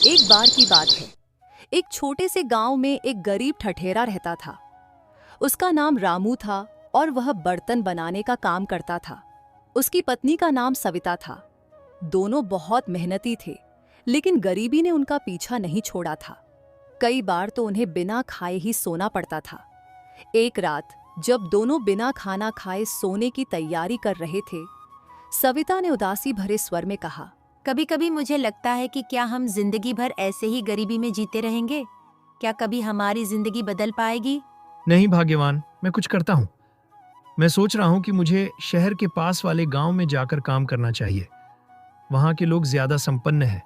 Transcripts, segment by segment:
एक बार की बात है, एक छोटे से गांव में एक गरीब ठठेरा रहता था। उसका नाम रामू था और वह बर्तन बनाने का काम करता था। उसकी पत्नी का नाम सविता था। दोनों बहुत मेहनती थे, लेकिन गरीबी ने उनका पीछा नहीं छोड़ा था। कई बार तो उन्हें बिना खाए ही सोना पड़ता था। एक रात जब दोनों बिना खाना खाए सोने की तैयारी कर रहे थे, सविता ने उदासी भरे स्वर में कहा, कभी कभी मुझे लगता है कि क्या हम जिंदगी भर ऐसे ही गरीबी में जीते रहेंगे? क्या कभी हमारी जिंदगी बदल पाएगी? नहीं भाग्यवान, मैं कुछ करता हूँ। मैं सोच रहा हूँ कि मुझे शहर के पास वाले गांव में जाकर काम करना चाहिए। वहाँ के लोग ज्यादा संपन्न हैं।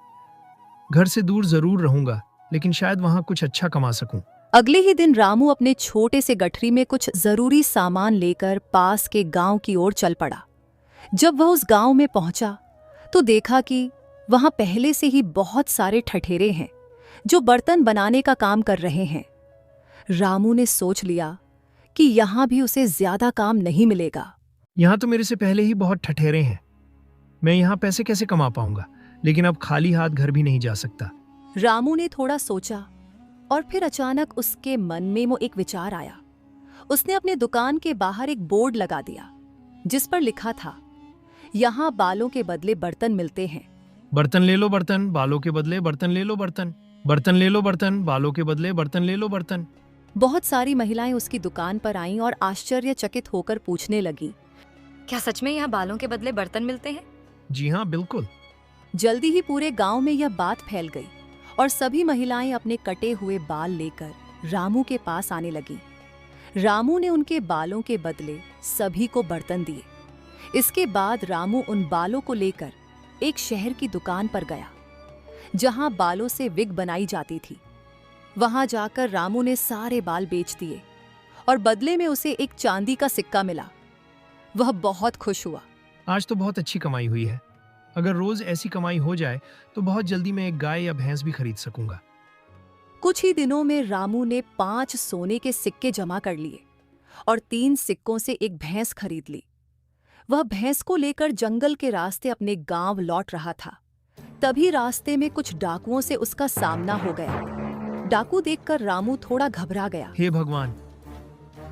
घर से दूर जरूर रहूंगा, लेकिन शायद वहाँ कुछ अच्छा कमा सकूं। अगले ही दिन रामू अपने छोटे से गठरी में कुछ जरूरी सामान लेकर पास के गांव की ओर चल पड़ा। जब वह उस गांव में पहुंचा तो देखा कि वहां पहले से ही बहुत सारे ठठेरे हैं जो बर्तन बनाने का काम कर रहे हैं। रामू ने सोच लिया कि यहां भी उसे ज्यादा काम नहीं मिलेगा। यहाँ तो मेरे से पहले ही बहुत ठठेरे हैं। मैं यहाँ पैसे कैसे कमा पाऊंगा? लेकिन अब खाली हाथ घर भी नहीं जा सकता। रामू ने थोड़ा सोचा और फिर अचानक उसके मन में वो एक विचार आया। उसने अपने दुकान के बाहर एक बोर्ड लगा दिया जिस पर लिखा था, यहाँ बालों के बदले बर्तन मिलते हैं। बर्तन ले लो बर्तन, बालों के बदले बर्तन ले लो बर्तन। बर्तन ले लो बर्तन, बालों के बदले बर्तन ले लो बर्तन। बहुत सारी महिलाएं उसकी दुकान पर आईं और आश्चर्यचकित होकर पूछने लगी, क्या सच में यहाँ बालों के बदले बर्तन मिलते हैं? जी हाँ, बिल्कुल। जल्दी ही पूरे गांव में यह बात फैल गई और सभी महिलाएं अपने कटे हुए बाल लेकर रामू के पास आने लगी। रामू ने उनके बालों के बदले सभी को बर्तन दिए। इसके बाद रामू उन बालों को लेकर एक शहर की दुकान पर गया जहां बालों से विग बनाई जाती थी। वहां जाकर रामू ने सारे बाल बेच दिए और बदले में उसे एक चांदी का सिक्का मिला। वह बहुत खुश हुआ। आज तो बहुत अच्छी कमाई हुई है। अगर रोज ऐसी कमाई हो जाए तो बहुत जल्दी मैं एक गाय या भैंस भी खरीद सकूंगा। कुछ ही दिनों में रामू ने 5 सोने के सिक्के जमा कर लिए और 3 सिक्कों से एक भैंस खरीद ली। वह भैंस को लेकर जंगल के रास्ते अपने गांव लौट रहा था। तभी रास्ते में कुछ डाकुओं से उसका सामना हो गया। डाकू देखकर रामू थोड़ा घबरा गया। हे भगवान,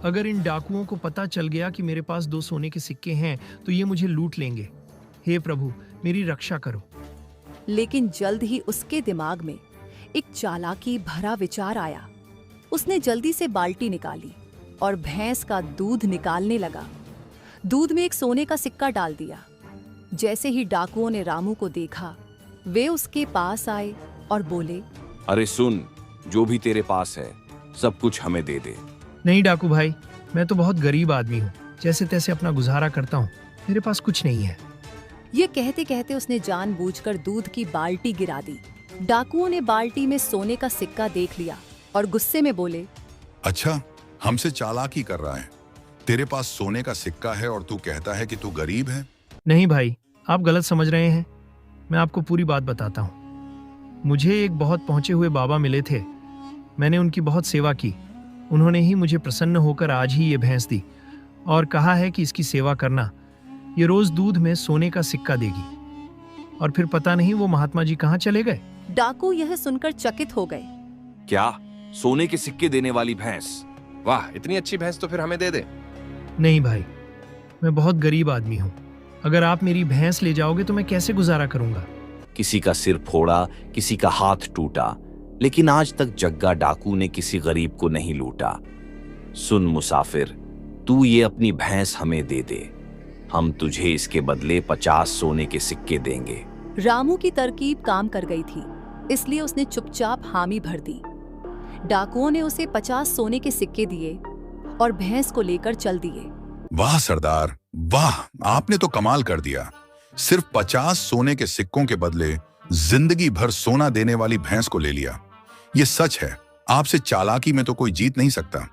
अगर इन डाकुओं को पता चल गया कि मेरे पास 2 सोने के सिक्के हैं तो ये मुझे लूट लेंगे। हे प्रभु, मेरी रक्षा करो। लेकिन जल्द ही उसके दिमाग में एक चालाकी भरा विचार आया। उसने जल्दी से बाल्टी निकाली और भैंस का दूध निकालने लगा। दूध में एक सोने का सिक्का डाल दिया। जैसे ही डाकुओं ने रामू को देखा, वे उसके पास आए और बोले, अरे सुन, जो भी तेरे पास है सब कुछ हमें दे दे। नहीं डाकू भाई, मैं तो बहुत गरीब आदमी हूँ। जैसे तैसे अपना गुजारा करता हूँ। मेरे पास कुछ नहीं है। ये कहते कहते उसने जानबूझकर दूध की बाल्टी गिरा दी। डाकुओं ने बाल्टी में सोने का सिक्का देख लिया और गुस्से में बोले, अच्छा, हमसे चालाकी कर रहा है। तेरे पास सोने का सिक्का है और तू कहता है कि तू गरीब है। नहीं भाई, आप गलत समझ रहे हैं। मैं आपको पूरी बात बताता हूँ। मुझे एक बहुत पहुंचे हुए बाबा मिले थे। मैंने उनकी बहुत सेवा की। उन्होंने ही मुझे प्रसन्न होकर आज ही ये भैंस दी और कहा है कि इसकी सेवा करना। ये रोज दूध में सोने का सिक्का देगी। और फिर पता नहीं वो महात्मा जी कहाँ चले गए। डाकू यह सुनकर चकित हो गए। क्या? सोने के सिक्के देने वाली भैंस? वाह, इतनी अच्छी भैंस तो फिर हमें दे दे। नहीं भाई, मैं बहुत गरीब आदमी हूँ। अगर आप मेरी भैंस ले जाओगे तो मैं कैसे गुजारा करूंगा? किसी का सिर फोड़ा, किसी का हाथ टूटा, लेकिन आज तक जग्गा डाकू ने किसी गरीब को नहीं लूटा। सुन मुसाफिर, तू ये अपनी भैंस हमें दे दे। हम तुझे इसके बदले 50 सोने के सिक्के देंगे। रामू की तरकीब काम कर गई थी, इसलिए उसने चुपचाप हामी भर दी। डाकुओं ने उसे 50 सोने के सिक्के दिए और भैंस को लेकर चल दिए। वाह सरदार, वाह, आपने तो कमाल कर दिया। सिर्फ 50 सोने के सिक्कों के बदले जिंदगी भर सोना देने वाली भैंस को ले लिया। ये सच है, आपसे चालाकी में तो कोई जीत नहीं सकता।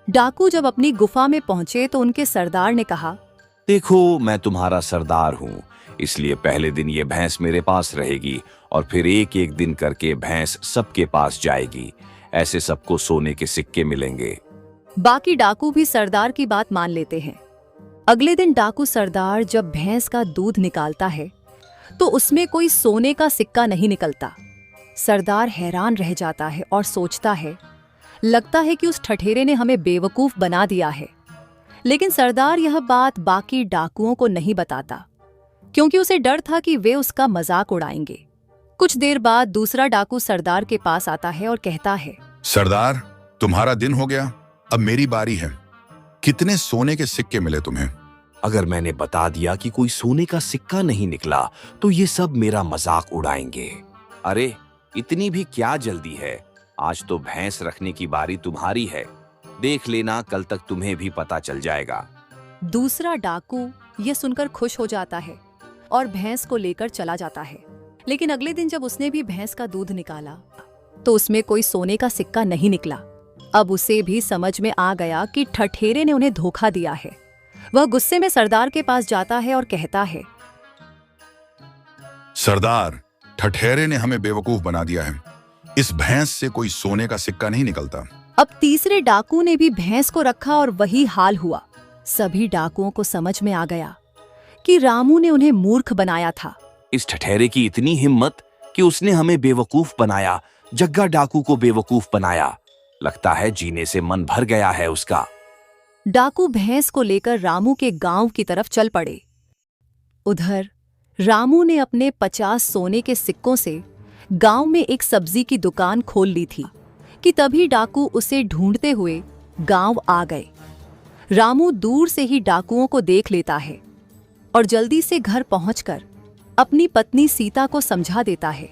डाकू जब अपनी गुफा में पहुंचे तो उनके सरदार ने कहा, देखो, मैं तुम्हारा सरदार हूँ, इसलिए पहले दिन ये भैंस मेरे पास रहेगी और फिर एक एक दिन करके भैंस सबके पास जाएगी। ऐसे सबको सोने के सिक्के मिलेंगे। बाकी डाकू भी सरदार की बात मान लेते हैं। अगले दिन डाकू सरदार जब भैंस का दूध निकालता है तो उसमें कोई सोने का सिक्का नहीं निकलता। सरदार हैरान रह जाता है और सोचता है, लगता है कि उस ठठेरे ने हमें बेवकूफ बना दिया है। लेकिन सरदार यह बात बाकी डाकुओं को नहीं बताता, क्योंकि उसे डर था कि वे उसका मजाक उड़ाएंगे। कुछ देर बाद दूसरा डाकू सरदार के पास आता है और कहता है, सरदार, तुम्हारा दिन हो गया, अब मेरी बारी है। कितने सोने के सिक्के मिले तुम्हें? अगर मैंने बता दिया कि कोई सोने का सिक्का नहीं निकला तो ये सब मेरा मजाक उड़ाएंगे। अरे इतनी भी क्या जल्दी है, आज तो भैंस रखने की बारी तुम्हारी है। देख लेना, कल तक तुम्हें भी पता चल जाएगा। दूसरा डाकू ये सुनकर खुश हो जाता है और भैंस को लेकर चला जाता है। लेकिन अगले दिन जब उसने भी भैंस का दूध निकाला तो उसमें कोई सोने का सिक्का नहीं निकला। अब उसे भी समझ में आ गया कि ठठेरे ने उन्हें धोखा दिया है। वह गुस्से में सरदार के पास जाता है और कहता है, सरदार, ठठेरे ने हमें बेवकूफ बना दिया है। इस भैंस से कोई सोने का सिक्का नहीं निकलता। अब तीसरे डाकू ने भी भैंस को रखा और वही हाल हुआ। सभी डाकुओं को समझ में आ गया कि रामू ने उन्हें मूर्ख बनाया था। इस ठठेरे की इतनी हिम्मत कि उसने हमें बेवकूफ बनाया, जग्गा डाकू को बेवकूफ बनाया। लगता है जीने से मन भर गया है उसका। डाकू भैंस को लेकर रामू के गांव की तरफ चल पड़े। उधर रामू ने अपने 50 सोने के सिक्कों से गांव में एक सब्जी की दुकान खोल ली थी कि तभी डाकू उसे ढूंढते हुए गांव आ गए। रामू दूर से ही डाकुओं को देख लेता है और जल्दी से घर पहुंचकर अपनी पत्नी सीता को समझा देता है।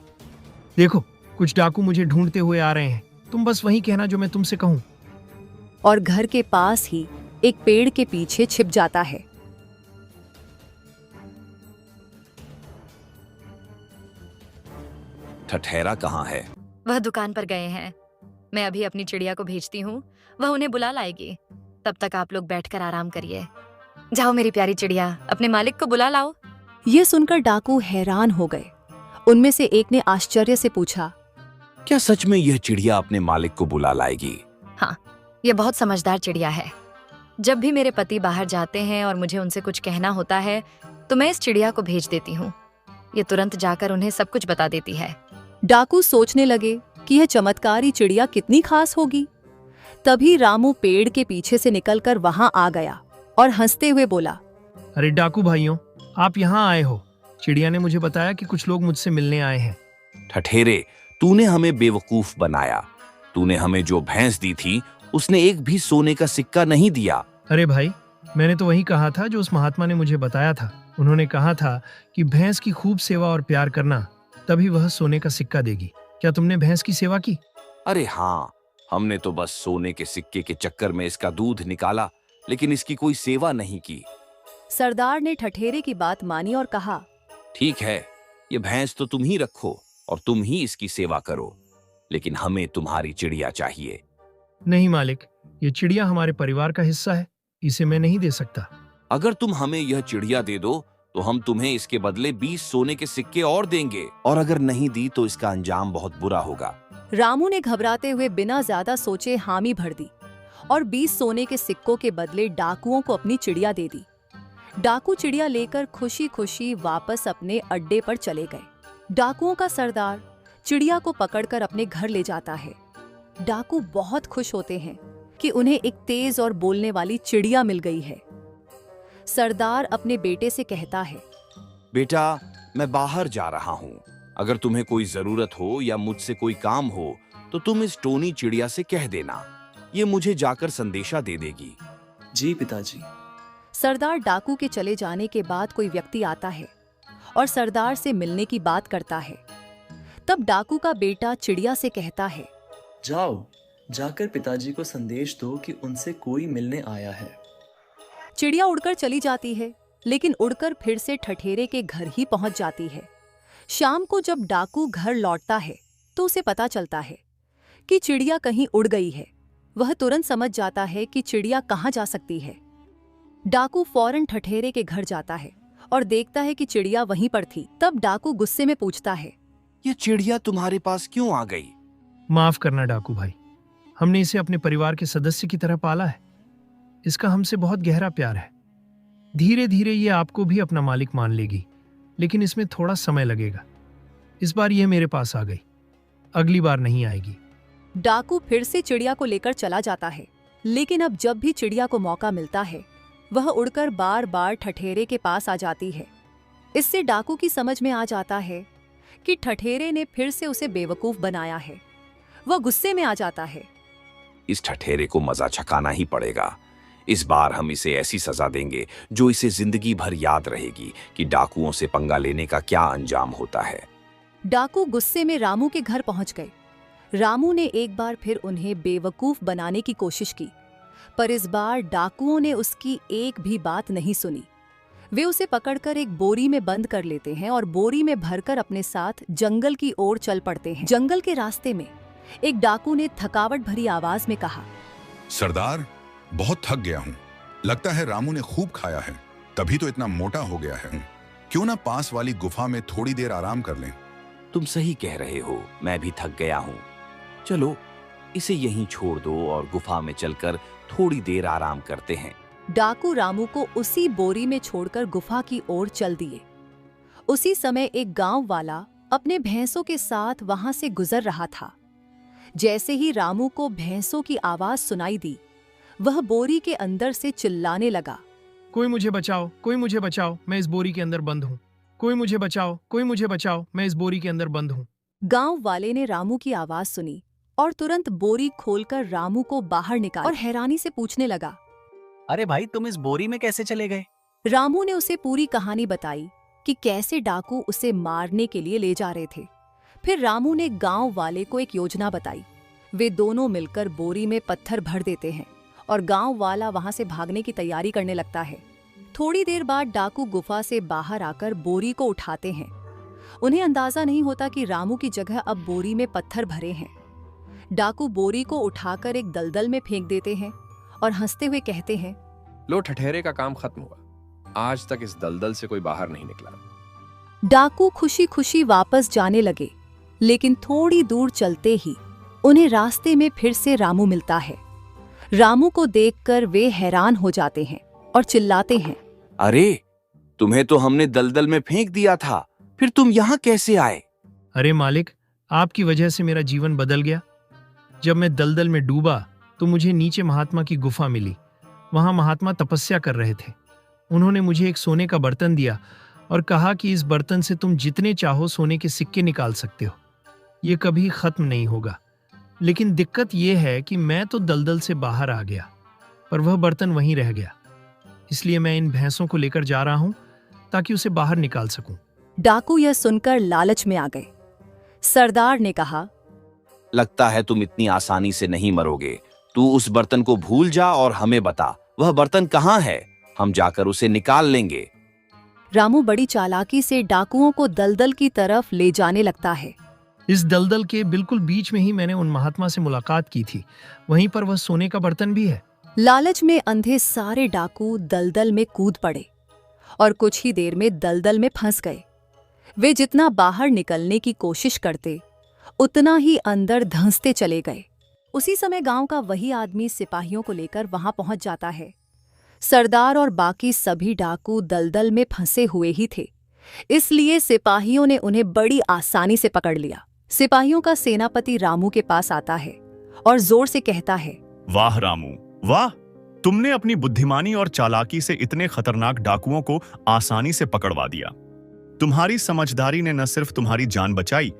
देखो, कुछ डाकू मुझे ढूंढते हुए आ रहे हैं, तुम बस वही कहना जो मैं तुमसे कहूं। और घर के पास ही एक पेड़ के पीछे छिप जाता है। ठठेरा कहाँ है? वह दुकान पर गए हैं। मैं अभी अपनी चिड़िया को भेजती हूँ, वह उन्हें बुला लाएगी। तब तक आप लोग बैठकर आराम करिए। जाओ मेरी प्यारी चिड़िया, अपने मालिक को बुला लाओ। ये सुनकर डाकू हैरान हो गए। उनमें से एक ने आश्चर्य से पूछा, क्या सच में यह चिड़िया अपने मालिक को बुला लाएगी? हाँ, यह बहुत समझदार चिड़िया है। जब भी मेरे पति बाहर जाते हैं और मुझे उनसे कुछ कहना होता है तो मैं इस चिड़िया को भेज देती हूँ। ये तुरंत जाकर उन्हें सब कुछ बता देती है। डाकू सोचने लगे कि यह चमत्कारी चिड़िया कितनी खास होगी। तभी रामू पेड़ के पीछे से निकलकर वहां आ गया और हंसते हुए बोला, अरे डाकू भाइयों, आप यहाँ आए हो। चिड़िया ने मुझे बताया कि कुछ लोग मुझसे मिलने आए हैं। ठठेरे, तूने हमें बेवकूफ बनाया। तूने हमें जो भैंस दी थी उसने एक भी सोने का सिक्का नहीं दिया। अरे भाई, मैंने तो वही कहा था जो उस महात्मा ने मुझे बताया था। उन्होंने कहा था कि भैंस की खूब सेवा और प्यार करना, तभी वह सोने का सिक्का देगी। क्या तुमने भैंस की सेवा की? अरे हाँ, हमने तो बस सोने के सिक्के के चक्कर में इसका दूध निकाला, लेकिन इसकी कोई सेवा नहीं की। सरदार ने ठठेरे की बात मानी और कहा, ठीक है, ये भैंस तो तुम ही रखो और तुम ही इसकी सेवा करो, लेकिन हमें तुम्हारी चिड़िया चाहिए। नहीं मालिक, ये चिड़िया हमारे परिवार का हिस्सा है, इसे मैं नहीं दे सकता। अगर तुम हमें यह चिड़िया दे दो तो हम तुम्हें इसके बदले 20 सोने के सिक्के और देंगे, और अगर नहीं दी तो इसका अंजाम बहुत बुरा होगा। रामू ने घबराते हुए बिना ज्यादा सोचे हामी भर दी और 20 सोने के सिक्कों के बदले डाकुओं को अपनी चिड़िया दे दी। डाकू चिड़िया लेकर खुशी खुशी वापस अपने अड्डे पर चले गए। डाकुओं का सरदार चिड़िया को पकड़कर अपने घर ले जाता है। डाकू बहुत खुश होते हैं कि उन्हें एक तेज और बोलने वाली चिड़िया मिल गई है। सरदार अपने बेटे से कहता है, बेटा, मैं बाहर जा रहा हूँ। अगर तुम्हें कोई जरूरत हो या मुझसे कोई काम हो तो तुम इस टोनी चिड़िया से कह देना, ये मुझे जाकर संदेशा दे देगी। जी पिताजी। सरदार डाकू के चले जाने के बाद कोई व्यक्ति आता है और सरदार से मिलने की बात करता है। तब डाकू का बेटा चिड़िया से कहता है, जाओ, जाकर पिताजी को संदेश दो कि उनसे कोई मिलने आया है। चिड़िया उड़कर चली जाती है, लेकिन उड़कर फिर से ठठेरे के घर ही पहुंच जाती है। शाम को जब डाकू घर लौटता है तो उसे पता चलता है कि चिड़िया कहीं उड़ गई है। वह तुरंत समझ जाता है कि चिड़िया कहाँ जा सकती है। डाकू फौरन ठठेरे के घर जाता है और देखता है कि चिड़िया वहीं पर थी। तब डाकू गुस्से में पूछता है, ये चिड़िया तुम्हारे पास क्यों आ गई? माफ करना डाकू भाई, हमने इसे अपने परिवार के सदस्य की तरह पाला है। इसका हमसे बहुत गहरा प्यार है। धीरे धीरे ये आपको भी अपना मालिक मान लेगी, लेकिन इसमें थोड़ा समय लगेगा। इस बार ये मेरे पास आ गई, अगली बार नहीं आएगी। डाकू फिर से चिड़िया को लेकर चला जाता है, लेकिन अब जब भी चिड़िया को मौका मिलता है वह उड़कर बार बार ठठेरे के पास आ जाती है। इससे डाकू की समझ में आ जाता है कि ठठेरे ने फिर से उसे बेवकूफ बनाया है। वह गुस्से में आ जाता है। इस ठठेरे को मजा चखाना ही पड़ेगा। इस बार हम इसे ऐसी सजा देंगे जो इसे जिंदगी भर याद रहेगी कि डाकुओं से पंगा लेने का क्या अंजाम होता है। डाकू गुस्से में रामू के घर पहुंच गए। रामू ने एक बार फिर उन्हें बेवकूफ बनाने की कोशिश की, पर इस बार डाकुओं ने उसकी एक भी बात नहीं सुनी। वे उसे पकड़कर एक बोरी में बंद कर लेते हैं और बोरी में भरकर अपने साथ जंगल की ओर चल पड़ते हैं। जंगल के रास्ते में एक डाकू ने थकावट भरी आवाज में कहा, सरदार, बहुत थक गया हूँ। लगता है रामू ने खूब खाया है, तभी तो इतना मोटा हो गया है। क्यों ना पास वाली गुफा में थोड़ी देर आराम कर लें। तुम सही कह रहे हो, मैं भी थक गया हूँ। चलो इसे यहीं छोड़ दो और गुफा में चलकर थोड़ी देर आराम करते हैं। डाकू रामू को उसी बोरी में छोड़कर गुफा की ओर चल दिए। उसी समय एक गांव वाला अपने भैंसों के साथ वहां से गुजर रहा था। जैसे ही रामू को भैंसों की आवाज सुनाई दी, वह बोरी के अंदर से चिल्लाने लगा, कोई मुझे बचाओ, कोई मुझे बचाओ, मैं इस बोरी के अंदर बंद हूँ। कोई मुझे बचाओ, कोई मुझे बचाओ, मैं इस बोरी के अंदर बंद हूँ। गांव वाले ने रामू की आवाज सुनी और तुरंत बोरी खोलकर रामू को बाहर निकाला और हैरानी से पूछने लगा, अरे भाई, तुम इस बोरी में कैसे चले गए? रामू ने उसे पूरी कहानी बताई कि कैसे डाकू उसे मारने के लिए ले जा रहे थे। फिर रामू ने गांव वाले को एक योजना बताई। वे दोनों मिलकर बोरी में पत्थर भर देते हैं और गांव वाला वहां से भागने की तैयारी करने लगता है। थोड़ी देर बाद डाकू गुफा से बाहर आकर बोरी को उठाते हैं। उन्हें अंदाजा नहीं होता कि रामू की जगह अब बोरी में पत्थर भरे हैं। डाकू बोरी को उठाकर एक दलदल में फेंक देते हैं और हंसते हुए कहते हैं, लो, ठठेरे का काम खत्म हुआ। आज तक इस दलदल से कोई बाहर नहीं निकला। डाकू खुशी खुशी वापस जाने लगे, लेकिन थोड़ी दूर चलते ही उन्हें रास्ते में फिर से रामू मिलता है। रामू को देखकर वे हैरान हो जाते हैं और चिल्लाते हैं, अरे, तुम्हें तो हमने दलदल में फेंक दिया था, फिर तुम यहाँ कैसे आए? अरे मालिक, आपकी वजह से मेरा जीवन बदल गया। जब मैं दलदल में डूबा तो मुझे नीचे महात्मा की गुफा मिली। वहां महात्मा तपस्या कर रहे थे। उन्होंने मुझे एक सोने का बर्तन दिया और कहा कि इस बर्तन से तुम जितने चाहो सोने के सिक्के निकाल सकते हो। ये कभी खत्म नहीं होगा। लेकिन दिक्कत यह है कि मैं तो दलदल से बाहर आ गया, पर वह बर्तन वहीं रह गया। इसलिए मैं इन भैंसों को लेकर जा रहा हूं ताकि उसे बाहर निकाल सकूं। डाकू यह सुनकर लालच में आ गए। सरदार ने कहा, लगता है तुम इतनी आसानी से नहीं मरोगे। तू उस बर्तन को भूल जा और हमें बता, वह बर्तन कहाँ है? हम जाकर उसे निकाल लेंगे। रामू बड़ी चालाकी से डाकुओं को दलदल की तरफ ले जाने लगता है। इस दलदल के बिल्कुल बीच में ही मैंने उन महात्मा से मुलाकात की थी। वहीं पर वह सोने का बर्तन भी है। लालच में अंधे सारे डाकू दलदल में कूद पड़े और कुछ ही देर में दलदल में फंस गए। वे जितना बाहर निकलने की कोशिश करते, उतना ही अंदर धंसते चले गए। उसी समय गांव का वही आदमी सिपाहियों को लेकर वहां पहुंच जाता है। सरदार और बाकी सभी डाकू दलदल में फंसे हुए ही थे, इसलिए सिपाहियों ने उन्हें बड़ी आसानी से पकड़ लिया। सिपाहियों का सेनापति रामू के पास आता है और जोर से कहता है, वाह रामू, वाह! तुमने अपनी बुद्धिमानी और चालाकी से इतने खतरनाक डाकुओं को आसानी से पकड़वा दिया। तुम्हारी समझदारी ने न सिर्फ तुम्हारी जान बचाई,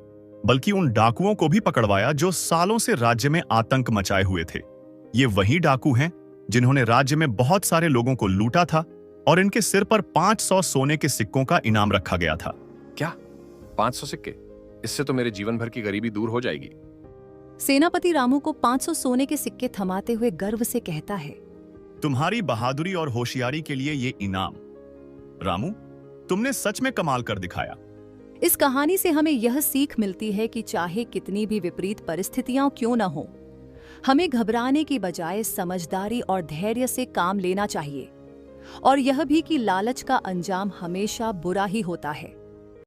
बल्कि उन डाकुओं को भी पकड़वाया जो सालों से राज्य में आतंक मचाए हुए थे। ये वही डाकू हैं जिन्होंने राज्य में बहुत सारे लोगों को लूटा था और इनके सिर पर 500 सोने के सिक्कों का इनाम रखा गया था। क्या 500 सिक्के? इससे तो मेरे जीवन भर की गरीबी दूर हो जाएगी। सेनापति रामू को 500 सोने के सिक्के थमाते हुए गर्व से कहता है, तुम्हारी बहादुरी और होशियारी के लिए ये इनाम। रामू, तुमने सच में कमाल कर दिखाया। इस कहानी से हमें यह सीख मिलती है कि चाहे कितनी भी विपरीत परिस्थितियां क्यों न हो, हमें घबराने की बजाय समझदारी और धैर्य से काम लेना चाहिए। और यह भी कि लालच का अंजाम हमेशा बुरा ही होता है।